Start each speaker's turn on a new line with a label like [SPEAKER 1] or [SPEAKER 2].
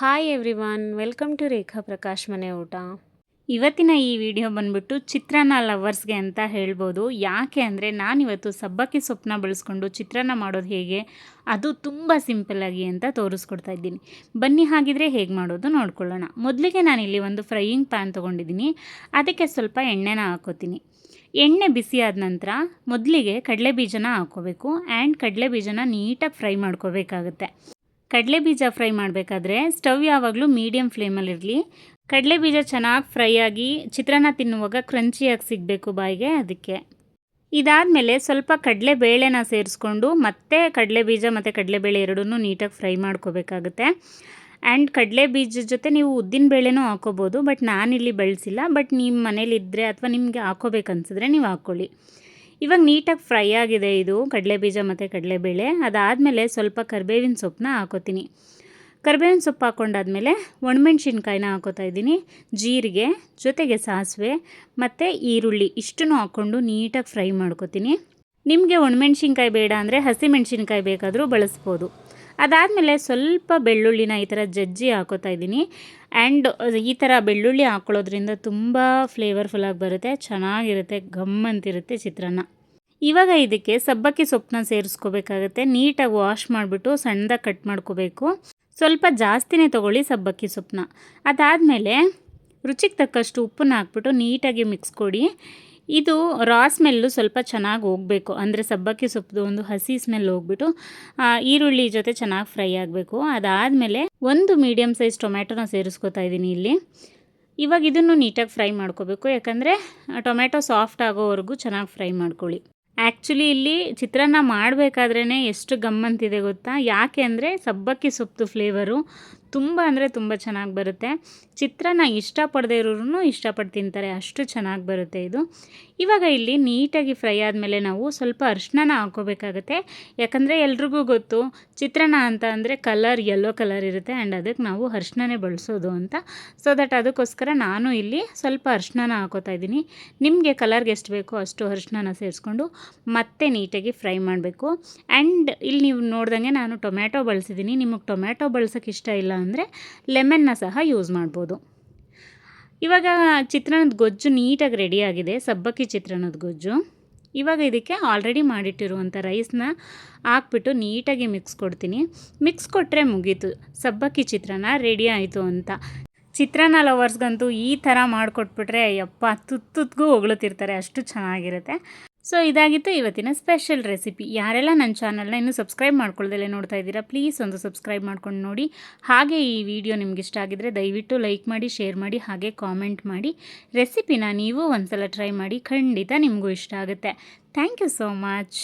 [SPEAKER 1] Hi everyone, welcome to ರೇಖಾ ಪ್ರಕಾಶ್ ಮನೆ ಊಟ. ಇವತ್ತಿನ ಈ ವಿಡಿಯೋ ಬಂದ್ಬಿಟ್ಟು ಚಿತ್ರಾನ್ನ ಲವರ್ಸ್ಗೆ ಅಂತ ಹೇಳ್ಬೋದು. ಯಾಕೆ ಅಂದರೆ ನಾನಿವತ್ತು ಸಬ್ಬಕ್ಕಿ ಸೊಪ್ಪನ್ನ ಬಳಸ್ಕೊಂಡು ಚಿತ್ರಾನ್ನ ಮಾಡೋದು ಹೇಗೆ, ಅದು ತುಂಬ ಸಿಂಪಲ್ಲಾಗಿ ಅಂತ ತೋರಿಸ್ಕೊಡ್ತಾ ಇದ್ದೀನಿ. ಬನ್ನಿ ಹಾಗಿದ್ರೆ ಹೇಗೆ ಮಾಡೋದು ನೋಡ್ಕೊಳ್ಳೋಣ. ಮೊದಲಿಗೆ ನಾನಿಲ್ಲಿ ಒಂದು ಫ್ರೈಯಿಂಗ್ ಪ್ಯಾನ್ ತೊಗೊಂಡಿದ್ದೀನಿ. ಅದಕ್ಕೆ ಸ್ವಲ್ಪ ಎಣ್ಣೆನ ಹಾಕೋತೀನಿ. ಎಣ್ಣೆ ಬಿಸಿ ಆದ ನಂತರ ಮೊದಲಿಗೆ ಕಡಲೆಬೀಜನ ಹಾಕ್ಕೋಬೇಕು. ಆ್ಯಂಡ್ ಕಡಲೆಬೀಜನ ನೀಟಾಗಿ ಫ್ರೈ ಮಾಡ್ಕೋಬೇಕಾಗುತ್ತೆ. ಕಡಲೆಬೀಜ ಫ್ರೈ ಮಾಡಬೇಕಾದ್ರೆ ಸ್ಟವ್ ಯಾವಾಗಲೂ ಮೀಡಿಯಮ್ ಫ್ಲೇಮಲ್ಲಿರಲಿ. ಕಡಲೆಬೀಜ ಚೆನ್ನಾಗಿ ಫ್ರೈ ಆಗಿ ಚಿತ್ರಾನ್ನ ತಿನ್ನುವಾಗ ಕ್ರಂಚಿಯಾಗಿ ಸಿಗಬೇಕು ಬಾಯಿಗೆ, ಅದಕ್ಕೆ. ಇದಾದಮೇಲೆ ಸ್ವಲ್ಪ ಕಡಲೆಬೇಳೆನ ಸೇರಿಸ್ಕೊಂಡು ಮತ್ತೆ ಕಡಲೆಬೀಜ ಮತ್ತು ಕಡಲೆಬೇಳೆ ಎರಡನ್ನೂ ನೀಟಾಗಿ ಫ್ರೈ ಮಾಡ್ಕೋಬೇಕಾಗುತ್ತೆ. ಆ್ಯಂಡ್ ಕಡಲೆಬೀಜದ ಜೊತೆ ನೀವು ಉದ್ದಿನಬೇಳೆನೂ ಹಾಕ್ಕೋಬೋದು, ಬಟ್ ನಾನಿಲ್ಲಿ ಬಳಸಿಲ್ಲ. ಬಟ್ ನಿಮ್ಮ ಮನೇಲಿದ್ದರೆ ಅಥವಾ ನಿಮಗೆ ಹಾಕ್ಕೋಬೇಕನ್ಸಿದ್ರೆ ನೀವು ಹಾಕ್ಕೊಳ್ಳಿ. ಇವಾಗ ನೀಟಾಗಿ ಫ್ರೈ ಆಗಿದೆ ಇದು ಕಡಲೆಬೀಜ ಮತ್ತು ಕಡಲೆಬೇಳೆ. ಅದಾದಮೇಲೆ ಸ್ವಲ್ಪ ಕರಿಬೇವಿನ ಸೊಪ್ಪನ್ನ ಹಾಕೋತೀನಿ. ಕರಿಬೇವಿನ ಸೊಪ್ಪು ಹಾಕ್ಕೊಂಡಾದ್ಮೇಲೆ ಒಣಮೆಣ್ಸಿನ್ಕಾಯಿನ ಹಾಕೋತಾ ಇದ್ದೀನಿ, ಜೀರಿಗೆ ಜೊತೆಗೆ ಸಾಸಿವೆ ಮತ್ತು ಈರುಳ್ಳಿ ಇಷ್ಟನ್ನು ಹಾಕ್ಕೊಂಡು ನೀಟಾಗಿ ಫ್ರೈ ಮಾಡ್ಕೋತೀನಿ. ನಿಮಗೆ ಒಣಮೆಣ್ಸಿನ್ಕಾಯಿ ಬೇಡ ಅಂದರೆ ಹಸಿಮೆಣ್ಸಿನ್ಕಾಯಿ ಬೇಕಾದರೂ ಬಳಸ್ಬೋದು. ಅದಾದಮೇಲೆ ಸ್ವಲ್ಪ ಬೆಳ್ಳುಳ್ಳಿನ ಈ ಥರ ಜಜ್ಜಿ ಹಾಕೋತಾ ಇದ್ದೀನಿ. ಆ್ಯಂಡ್ ಈ ಥರ ಬೆಳ್ಳುಳ್ಳಿ ಹಾಕ್ಕೊಳ್ಳೋದ್ರಿಂದ ತುಂಬ ಫ್ಲೇವರ್ಫುಲ್ಲಾಗಿ ಬರುತ್ತೆ, ಚೆನ್ನಾಗಿರುತ್ತೆ, ಘಮ್ ಅಂತಿರುತ್ತೆ ಚಿತ್ರಾನ್ನ. ಇವಾಗ ಇದಕ್ಕೆ ಸಬ್ಬಕ್ಕಿ ಸೊಪ್ಪನ್ನ ಸೇರಿಸ್ಕೋಬೇಕಾಗುತ್ತೆ. ನೀಟಾಗಿ ವಾಶ್ ಮಾಡಿಬಿಟ್ಟು ಸಣ್ಣದಾಗಿ ಕಟ್ ಮಾಡ್ಕೋಬೇಕು. ಸ್ವಲ್ಪ ಜಾಸ್ತಿನೇ ತೊಗೊಳ್ಳಿ ಸಬ್ಬಕ್ಕಿ ಸೊಪ್ಪನ್ನ. ಅದಾದಮೇಲೆ ರುಚಿಗೆ ತಕ್ಕಷ್ಟು ಉಪ್ಪನ್ನ ಹಾಕ್ಬಿಟ್ಟು ನೀಟಾಗಿ ಮಿಕ್ಸ್ ಕೊಡಿ. ಇದು ರಾ ಸ್ಮೆಲ್ಲು ಸ್ವಲ್ಪ ಚೆನ್ನಾಗಿ ಹೋಗಬೇಕು, ಅಂದರೆ ಸಬ್ಬಕ್ಕಿ ಸೊಪ್ಪು ಒಂದು ಹಸಿ ಸ್ಮೆಲ್ ಹೋಗ್ಬಿಟ್ಟು ಈರುಳ್ಳಿ ಜೊತೆ ಚೆನ್ನಾಗಿ ಫ್ರೈ ಆಗಬೇಕು. ಅದಾದಮೇಲೆ ಒಂದು ಮೀಡಿಯಮ್ ಸೈಜ್ ಟೊಮ್ಯಾಟೊನ ಸೇರಿಸ್ಕೊತಾ ಇದ್ದೀನಿ ಇಲ್ಲಿ. ಇವಾಗ ಇದನ್ನು ನೀಟಾಗಿ ಫ್ರೈ ಮಾಡ್ಕೋಬೇಕು, ಯಾಕಂದರೆ ಟೊಮ್ಯಾಟೊ ಸಾಫ್ಟ್ ಆಗೋವರೆಗೂ ಚೆನ್ನಾಗಿ ಫ್ರೈ ಮಾಡ್ಕೊಳ್ಳಿ. ಆ್ಯಕ್ಚುಲಿ ಇಲ್ಲಿ ಚಿತ್ರಾನ್ನ ಮಾಡಬೇಕಾದ್ರೇ ಎಷ್ಟು ಗಮ್ಮಂತಿದೆ ಗೊತ್ತಾ? ಯಾಕೆ ಅಂದರೆ ಸಬ್ಬಕ್ಕಿ ಸೊಪ್ಪು ಫ್ಲೇವರು ತುಂಬ ಅಂದರೆ ತುಂಬ ಚೆನ್ನಾಗಿ ಬರುತ್ತೆ. ಚಿತ್ರಾನ್ನ ಇಷ್ಟಪಡದೇ ಇರೋರು ಇಷ್ಟಪಟ್ಟು ತಿಂತಾರೆ, ಅಷ್ಟು ಚೆನ್ನಾಗಿ ಬರುತ್ತೆ ಇದು. ಇವಾಗ ಇಲ್ಲಿ ನೀಟಾಗಿ ಫ್ರೈ ಆದಮೇಲೆ ನಾವು ಸ್ವಲ್ಪ ಅರಿಶಿನ ಹಾಕ್ಕೋಬೇಕಾಗತ್ತೆ. ಯಾಕಂದರೆ ಎಲ್ರಿಗೂ ಗೊತ್ತು ಚಿತ್ರಾನ್ನ ಅಂತ ಅಂದರೆ ಕಲರ್ ಯೆಲ್ಲೋ ಕಲರ್ ಇರುತ್ತೆ, ಆ್ಯಂಡ್ ಅದಕ್ಕೆ ನಾವು ಅರಿಶಿನನೇ ಬಳಸೋದು ಅಂತ. ಸೊ ದಟ್ ಅದಕ್ಕೋಸ್ಕರ ನಾನು ಇಲ್ಲಿ ಸ್ವಲ್ಪ ಅರಿಶಿನ ಹಾಕೋತಾ ಇದ್ದೀನಿ. ನಿಮಗೆ ಕಲರ್ಗೆ ಎಷ್ಟು ಬೇಕೋ ಅಷ್ಟು ಅರಿಶಿನ ಸೇರಿಸ್ಕೊಂಡು ಮತ್ತೆ ನೀಟಾಗಿ ಫ್ರೈ ಮಾಡಬೇಕು. ಆ್ಯಂಡ್ ಇಲ್ಲಿ ನೀವು ನೋಡ್ದಂಗೆ ನಾನು ಟೊಮ್ಯಾಟೊ ಬಳಸಿದ್ದೀನಿ. ನಿಮಗೆ ಟೊಮ್ಯಾಟೊ ಬಳಸೋಕ್ಕೆ ಇಷ್ಟ ಇಲ್ಲ ಅಂದರೆ ಲೆಮನ್ನ ಸಹ ಯೂಸ್ ಮಾಡ್ಬೋದು. ಇವಾಗ ಚಿತ್ರಾನ್ನದ ಗೊಜ್ಜು ನೀಟಾಗಿ ರೆಡಿಯಾಗಿದೆ, ಸಬ್ಬಕ್ಕಿ ಚಿತ್ರಾನ್ನದ ಗೊಜ್ಜು. ಇವಾಗ ಇದಕ್ಕೆ ಆಲ್ರೆಡಿ ಮಾಡಿಟ್ಟಿರುವಂಥ ರೈಸ್ನ ಹಾಕ್ಬಿಟ್ಟು ನೀಟಾಗಿ ಮಿಕ್ಸ್ ಕೊಡ್ತೀನಿ. ಮಿಕ್ಸ್ ಕೊಟ್ಟರೆ ಮುಗೀತು, ಸಬ್ಬಕ್ಕಿ ಚಿತ್ರಾನ್ನ ರೆಡಿ ಆಯಿತು ಅಂತ. ಚಿತ್ರಾನ್ನ ಲವರ್ಸ್ಗಂತೂ ಈ ಥರ ಮಾಡಿಕೊಟ್ಬಿಟ್ರೆ ಯಪ್ಪ ತುತ್ತಿಗೂ ಹೊಗಳುತ್ತಿರ್ತಾರೆ, ಅಷ್ಟು ಚೆನ್ನಾಗಿರುತ್ತೆ. ಸೊ ಇದಾಗಿತ್ತು ಇವತ್ತಿನ ಸ್ಪೆಷಲ್ ರೆಸಿಪಿ. ಯಾರೆಲ್ಲ ನನ್ನ ಚಾನಲ್ನ ಇನ್ನೂ ಸಬ್ಸ್ಕ್ರೈಬ್ ಮಾಡ್ಕೊಳ್ದಲ್ಲೇ ನೋಡ್ತಾ ಇದ್ದೀರಾ, ಪ್ಲೀಸ್ ಒಂದು ಸಬ್ಸ್ಕ್ರೈಬ್ ಮಾಡ್ಕೊಂಡು ನೋಡಿ. ಹಾಗೆ ಈ ವಿಡಿಯೋ ನಿಮ್ಗೆ ಇಷ್ಟ ಆಗಿದ್ರೆ ದಯವಿಟ್ಟು ಲೈಕ್ ಮಾಡಿ, ಶೇರ್ ಮಾಡಿ, ಹಾಗೆ ಕಾಮೆಂಟ್ ಮಾಡಿ. ರೆಸಿಪಿನ ನೀವು ಒಂದ್ಸಲ ಟ್ರೈ ಮಾಡಿ, ಖಂಡಿತ ನಿಮಗೂ ಇಷ್ಟ ಆಗುತ್ತೆ. Thank you so much.